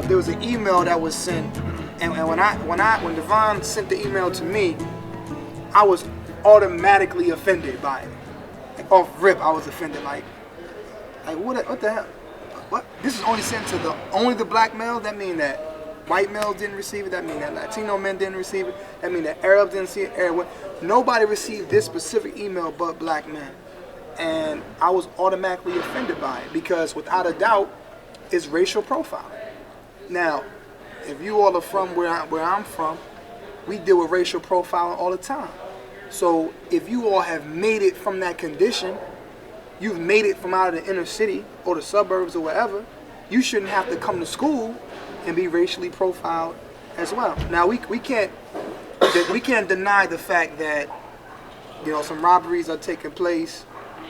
there was an email that was sent, and when Devon sent the email to me, I was automatically offended by it. Like off rip, I was offended. Like what the hell? What? This is only sent to only the black males. That mean that white males didn't receive it. That mean that Latino men didn't receive it. That mean that Arabs didn't see it. Nobody received this specific email but black men. And I was automatically offended by it because without a doubt, it's racial profiling. Now, if you all are from where I'm from, we deal with racial profiling all the time. So if you all have made it from that condition, you've made it from out of the inner city or the suburbs or wherever, you shouldn't have to come to school and be racially profiled as well. Now we can't deny the fact that some robberies are taking place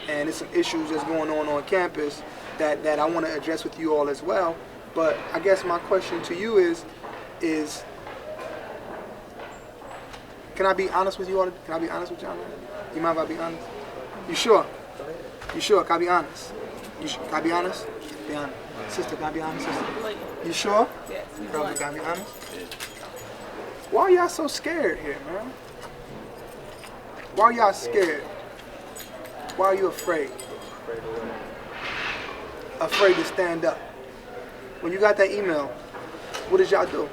and there's some issues that's going on campus that I want to address with you all as well. But I guess my question to you is can I be honest with you all? Can I be honest with y'all? You mind if I be honest? You sure? You sure? Can I be honest? Can I be honest? Be honest. Sister, can I be honest, sister? You sure? Yes. Brother, can I be honest? Why are y'all so scared here, man? Why are y'all scared? Why are you afraid? Afraid to stand up. When you got that email, what did y'all do?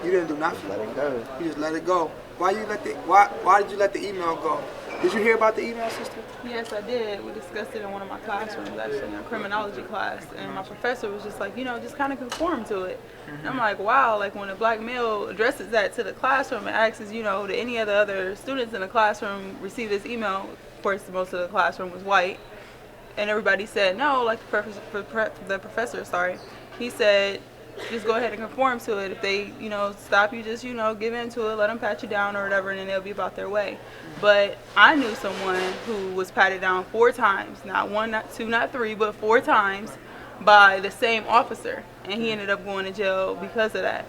You didn't do nothing. Let it go. You just let it go. Why did you let the email go? Did you hear about the email, sister? Yes, I did. We discussed it in one of my classrooms, actually, in a criminology class. And my professor was just like, just kind of conform to it. And I'm like, wow, like when a black male addresses that to the classroom and asks, did any of the other students in the classroom receive this email? Of course, most of the classroom was white. And everybody said no, like the professor, he said, just go ahead and conform to it. If they, stop you, just, give in to it, let them pat you down or whatever, and then they'll be about their way. But I knew someone who was patted down 4 times, not 1, not 2, not 3, but 4 times by the same officer. And he ended up going to jail because of that.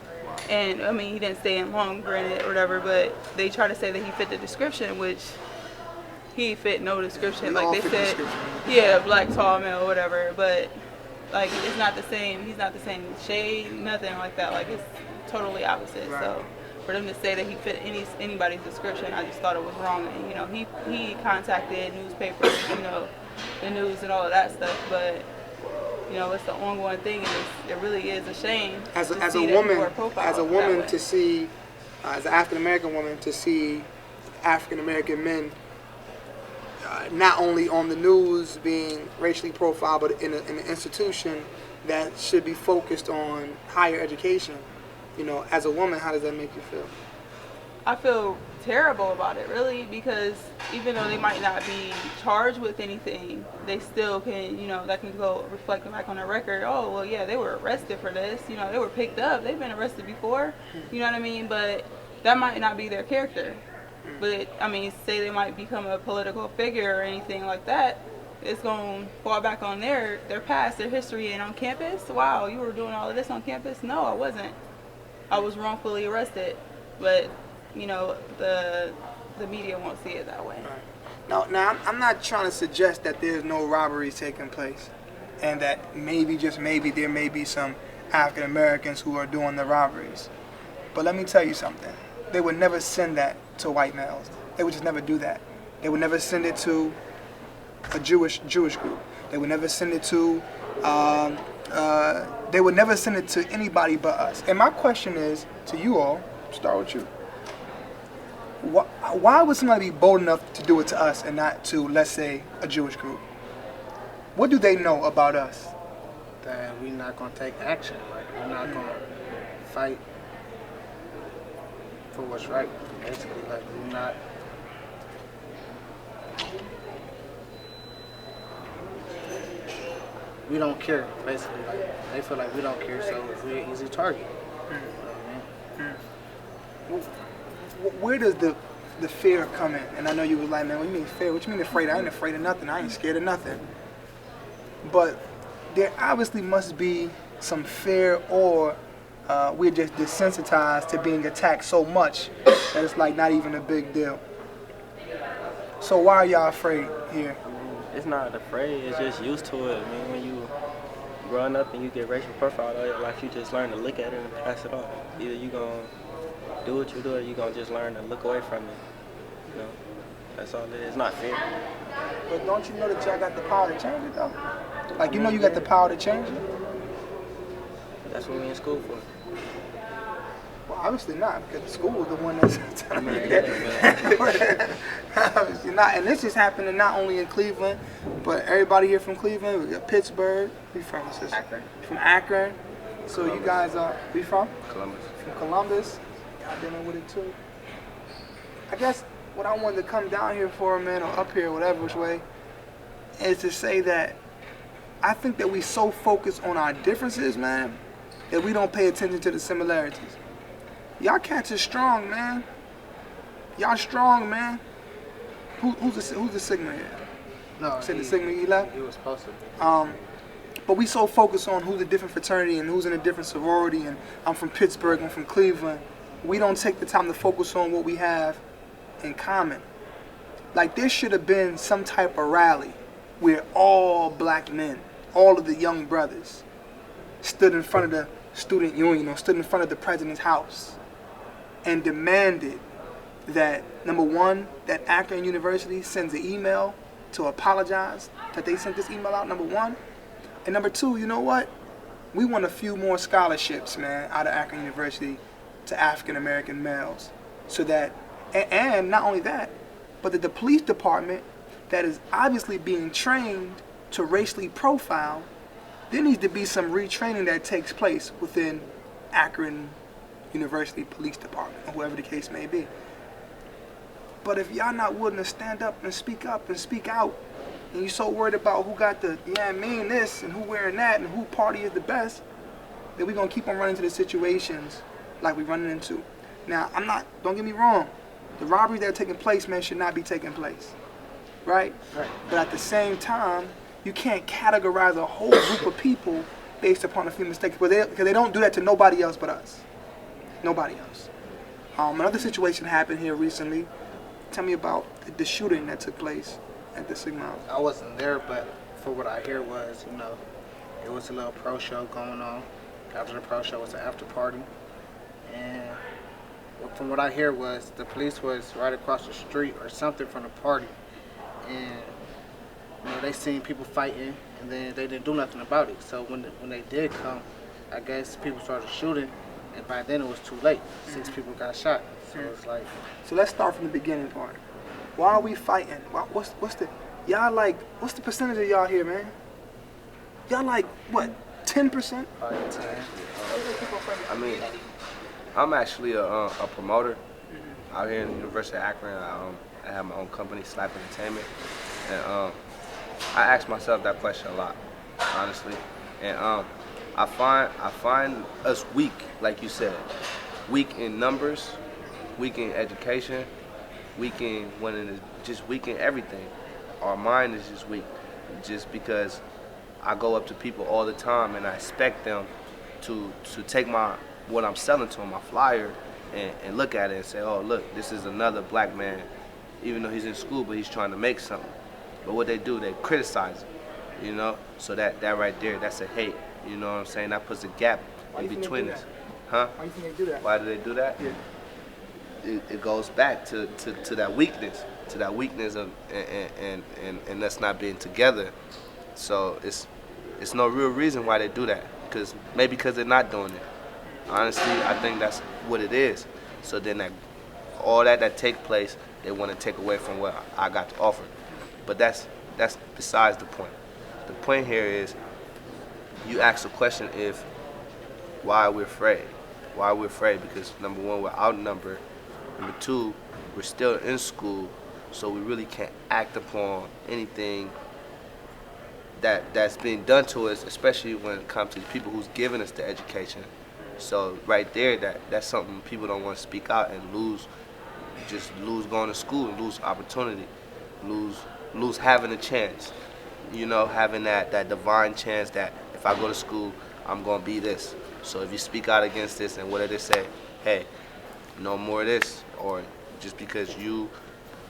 And, he didn't stay in long, granted, or whatever, but they try to say that he fit the description, which he fit no description. Like they said, yeah, black, tall male, whatever, but like it's not the same. He's not the same shade, nothing like that. Like it's totally opposite. Right. So for them to say that he fit anybody's description, I just thought it was wrong. And he contacted newspapers, the news and all of that stuff. But it's the ongoing thing, and it really is a shame. As a woman to see, as an African American woman to see African American men. Not only on the news being racially profiled, but in an institution that should be focused on higher education. As a woman, how does that make you feel? I feel terrible about it, really, because even though they might not be charged with anything, they still can, that can go reflecting back on their record. Oh, well, yeah, they were arrested for this. They were picked up. They've been arrested before. You know what I mean? But that might not be their character. But, say they might become a political figure or anything like that, it's going to fall back on their past, their history. And on campus, wow, you were doing all of this on campus? No, I wasn't. I was wrongfully arrested. But, the media won't see it that way. Right. Now, I'm not trying to suggest that there's no robberies taking place and that maybe, just maybe, there may be some African Americans who are doing the robberies. But let me tell you something. They would never send that to white males. They would just never do that. They would never send it to a Jewish group. They would never send it to they would never send it to anybody but us. And my question is to you all, start with you. Why would somebody be bold enough to do it to us and not to, let's say, a Jewish group? What do they know about us? That we're not going to take action. Like, we're not going to fight for what's right, basically. Like, we're not. We don't care, basically. Like, they feel like we don't care, so we're an easy target. Where does the fear come in? And I know you was like, man, what do you mean fear? What you mean afraid? I ain't afraid of nothing. I ain't scared of nothing. But there obviously must be some fear, or we're just desensitized to being attacked so much that it's like not even a big deal. So why are y'all afraid here? It's not afraid, it's just used to it. I mean, when you growing up and you get racial profiled all your life, you just learn to look at it and pass it off. Either you gonna do what you do or you gonna just learn to look away from it. You know, that's all it is. It's not fair. But don't you know that y'all got the power to change it though? Like, you know you got the power to change it? That's what we in school for. Well, obviously not, because the school is the one that's telling you Yeah, that. Obviously not. And this is happening not only in Cleveland, but everybody here from Cleveland. We got Pittsburgh. We from Akron. From Akron. So you guys are, we from? Columbus. From Columbus. Y'all dealing with it too. I guess what I wanted to come down here for, man, or up here, whatever which way, is to say that I think that we so focus on our differences, man, that we don't pay attention to the similarities. Y'all cats are strong, man. Y'all strong, man. Who's the Sigma here? No, Said the Sigma he left? He was supposed to be. But we so focused on who's a different fraternity and who's in a different sorority, and I'm from Pittsburgh, I'm from Cleveland. We don't take the time to focus on what we have in common. Like, there should have been some type of rally where all black men, all of the young brothers, stood in front of the student union or stood in front of the president's house and demanded that, number one, that Akron University sends an email to apologize that they sent this email out, number one. And number two, you know what? We want a few more scholarships, man, out of Akron University to African American males. So that, and not only that, but that the police department that is obviously being trained to racially profile, there needs to be some retraining that takes place within Akron University Police Department, or whoever the case may be. But if y'all not willing to stand up and speak out, and you so worried about who got the, yeah, I mean this, and who wearing that, and who party is the best, then we're gonna keep on running into the situations like we're running into. Now, don't get me wrong, the robberies that are taking place, man, should not be taking place, right? But at the same time, you can't categorize a whole group of people based upon a few mistakes, because they don't do that to nobody else but us. Nobody else. Another situation happened here recently. Tell me about the shooting that took place at the Sigma. I wasn't there, but for what I hear was, you know, it was a little pro show going on. After the pro show was an after party. And from what I hear was the police was right across the street or something from the party. And you know, they seen people fighting, and then they didn't do nothing about it. So when they did come, I guess people started shooting, and by then it was too late. 6 people got shot. So it's like. So let's start from the beginning part. Why are we fighting? What's the percentage of y'all here, man? Y'all like what? 10%? I mean, I'm actually a promoter out here in the University of Akron. I have my own company, Slap Entertainment, and I ask myself that question a lot, honestly. And I find us weak, like you said, weak in numbers, weak in education, weak in just weak in everything. Our mind is just weak, just because I go up to people all the time and I expect them to take what I'm selling to them, my flyer, and look at it and say, oh, look, this is another black man, even though he's in school, but he's trying to make something. But what they do, they criticize him, you know? So that right there, that's a hate, you know what I'm saying? That puts a gap in between us. Huh? Why do you think they do that? Why do they do that? Yeah. It goes back to that weakness of and us not being together. So it's no real reason why they do that, because they're not doing it. Honestly, I think that's what it is. So then all that take place, they want to take away from what I got to offer. But that's besides the point. The point here is, you ask the question why we're afraid. Why we're afraid? Because number one, we're outnumbered. Number two, we're still in school, so we really can't act upon anything that's being done to us, especially when it comes to the people who's giving us the education. So right there, that's something people don't want to speak out and lose going to school and lose opportunity, lose having a chance, you know, having that divine chance that if I go to school, I'm gonna be this. So if you speak out against this, and what do they say? Hey, no more of this, or just because you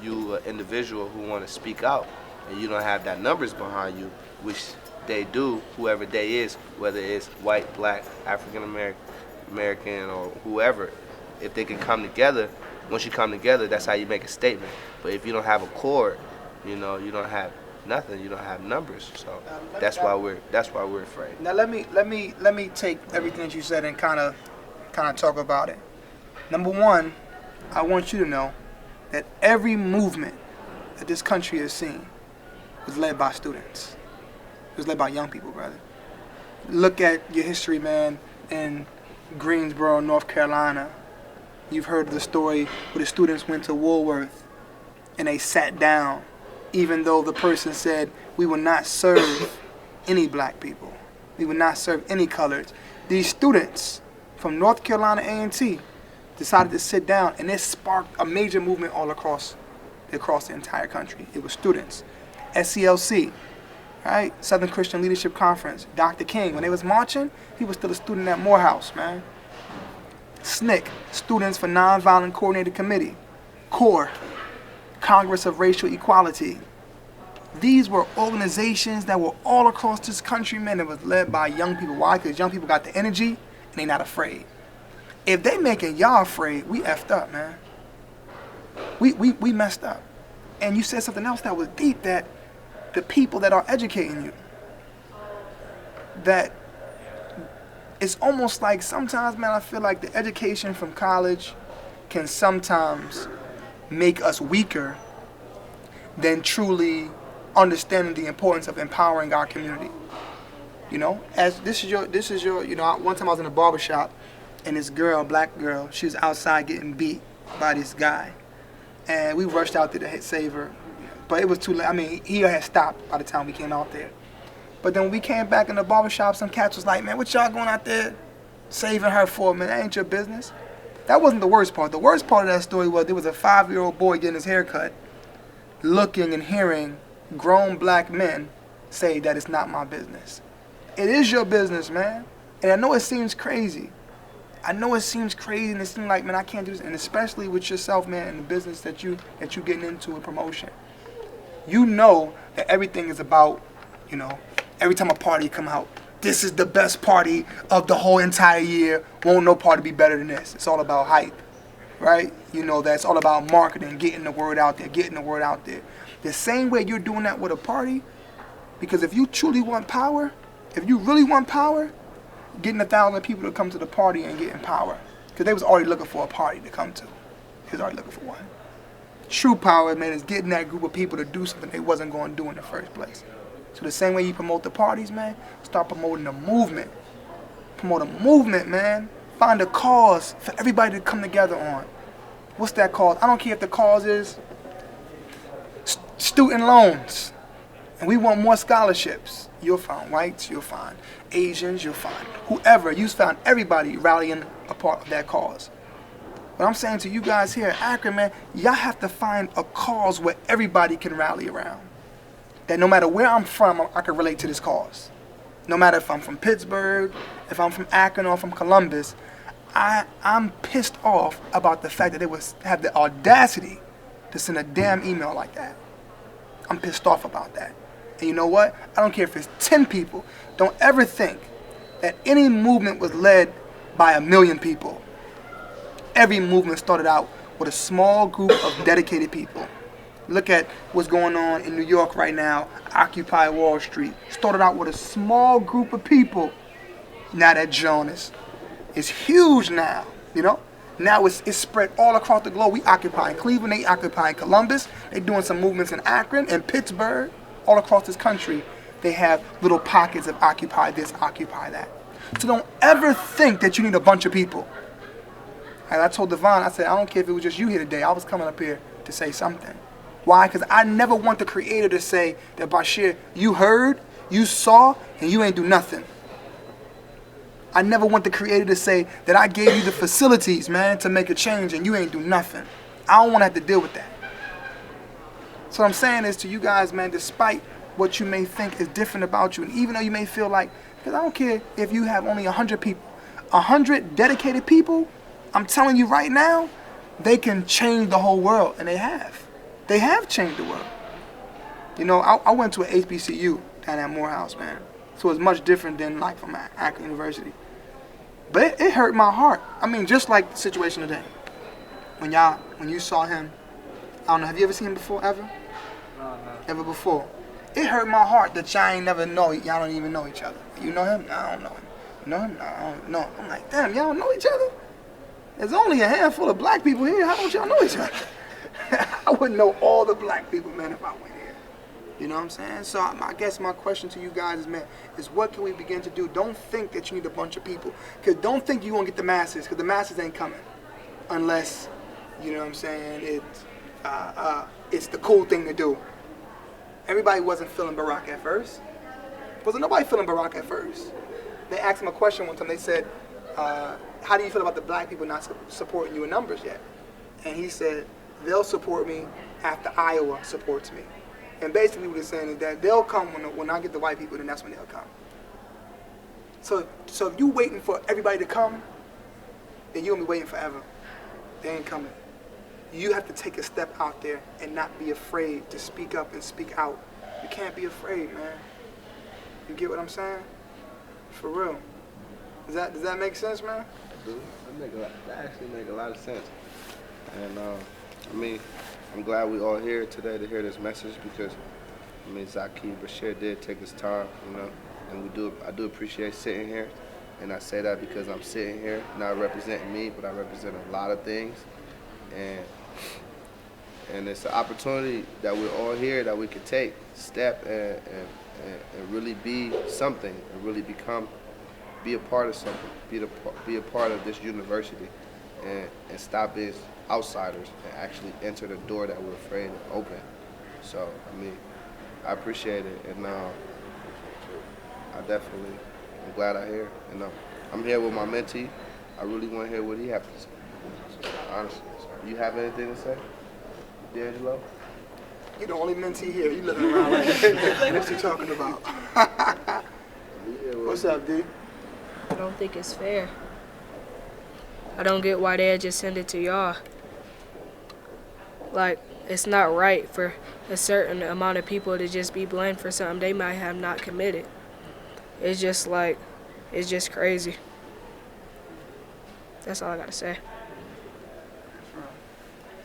an individual who want to speak out and you don't have that numbers behind you, which they do, whoever they is, whether it's white, black, African American, or whoever, if they can come together, once you come together, that's how you make a statement. But if you don't have a core, you know, you don't have nothing. You don't have numbers. So that's why we're afraid. Now let me take everything that you said and kind of talk about it. Number one, I want you to know that every movement that this country has seen was led by students. It was led by young people, brother. Look at your history, man, in Greensboro, North Carolina. You've heard the story where the students went to Woolworth and they sat down, even though the person said, we will not serve any black people. We will not serve any colors. These students from North Carolina A&T decided to sit down, and it sparked a major movement all across the entire country. It was students. SCLC, right? Southern Christian Leadership Conference. Dr. King, when they was marching, he was still a student at Morehouse, man. SNCC, Students for Nonviolent Coordinated Committee. CORE, Congress of Racial Equality. These were organizations that were all across this country, man. It was led by young people. Why? Because young people got the energy and they not afraid. If they making y'all afraid, we effed up, man. We messed up. And you said something else that was deep, that the people that are educating you, that it's almost like sometimes, man, I feel like the education from college can sometimes make us weaker than truly understanding the importance of empowering our community. You know, as this is your, you know, one time I was in a barbershop and this girl, black girl, she was outside getting beat by this guy. And we rushed out there to save her. But it was too late. I mean, he had stopped by the time we came out there. But then when we came back in the barbershop, some cats was like, man, what y'all going out there saving her for, man? That ain't your business. That wasn't the worst part. The worst part of that story was there was a 5-year-old boy getting his hair cut, looking and hearing grown black men say that it's not my business. It is your business, man. And I know it seems crazy. And it seems like, man, I can't do this. And especially with yourself, man, in the business that you getting into with promotion. You know that everything is about, you know, every time a party come out, this is the best party of the whole entire year. Won't no party be better than this. It's all about hype, right? You know, that's all about marketing, getting the word out there. The same way you're doing that with a party, because if you truly want power, if you really want power, getting 1,000 people to come to the party and getting power. Because they was already looking for a party to come to. They was already looking for one. True power, man, is getting that group of people to do something they wasn't going to do in the first place. So the same way you promote the parties, man, start promoting the movement. Promote a movement, man. Find a cause for everybody to come together on. What's that cause? I don't care if the cause is student loans. And we want more scholarships. You'll find whites, you'll find Asians, you'll find whoever. You found everybody rallying a part of that cause. What I'm saying to you guys here at Akron, man, y'all have to find a cause where everybody can rally around. That no matter where I'm from, I can relate to this cause. No matter if I'm from Pittsburgh, if I'm from Akron or from Columbus, I'm pissed off about the fact that they would have the audacity to send a damn email like that. I'm pissed off about that. And you know what? I don't care if it's 10 people. Don't ever think that any movement was led by 1 million people. Every movement started out with a small group of dedicated people. Look at what's going on in New York right now, Occupy Wall Street. Started out with a small group of people. Now that Jonas is huge now, you know? Now it's spread all across the globe. We occupy in Cleveland, they occupy in Columbus. They're doing some movements in Akron and Pittsburgh. All across this country, they have little pockets of occupy this, occupy that. So don't ever think that you need a bunch of people. And I told Devon, I said, I don't care if it was just you here today. I was coming up here to say something. Why? Because I never want the creator to say that, Basheer, you heard, you saw, and you ain't do nothing. I never want the creator to say that I gave you the facilities, man, to make a change, and you ain't do nothing. I don't want to have to deal with that. So what I'm saying is to you guys, man, despite what you may think is different about you, and even though you may feel like, because I don't care if you have only 100 people, 100 dedicated people, I'm telling you right now, they can change the whole world, and they have. They have changed the world. You know, I went to an HBCU down at Morehouse, man. So it's much different than like from Akron University. But it hurt my heart. I mean, just like the situation today. When you saw him, I don't know, have you ever seen him before, ever? No. Ever before? It hurt my heart that y'all ain't never know, y'all don't even know each other. You know him? No, I don't know him. You know him? No, I don't know. I'm like, damn, y'all don't know each other? There's only a handful of black people here. How don't y'all know each other? I wouldn't know all the black people, man, if I went here. You know what I'm saying? So I guess my question to you guys is, man, is what can we begin to do? Don't think that you need a bunch of people. Because don't think you're going to get the masses, because the masses ain't coming. Unless, you know what I'm saying, it's the cool thing to do. Everybody wasn't feeling Barack at first. Wasn't nobody feeling Barack at first. They asked him a question one time. They said, how do you feel about the black people not supporting you in numbers yet? And he said, they'll support me after Iowa supports me. And basically what he's saying is that they'll come when I get the white people, then that's when they'll come. So if you waiting for everybody to come, then you're going to be waiting forever. They ain't coming. You have to take a step out there and not be afraid to speak up and speak out. You can't be afraid, man. You get what I'm saying? For real. Does that make sense, man? That actually make a lot of sense. And I mean, I'm glad we all here today to hear this message because I mean Zaki Basheer did take his time, you know, and I do appreciate sitting here. And I say that because I'm sitting here, not representing me, but I represent a lot of things. And it's an opportunity that we're all here that we could take, step and really be something, and really be a part of something, be a part of this university, and stop being outsiders and actually enter the door that we're afraid to open. So I mean, I appreciate it, and I definitely am glad I'm here. And I'm here with my mentee. I really want to hear what he has to say. So, honestly, you have anything to say, D'Angelo? You're the only mentee here. You looking around like, what you talking about? What's up, D? I don't think it's fair. I don't get why they just send it to y'all. Like, it's not right for a certain amount of people to just be blamed for something they might have not committed. It's just crazy. That's all I gotta say.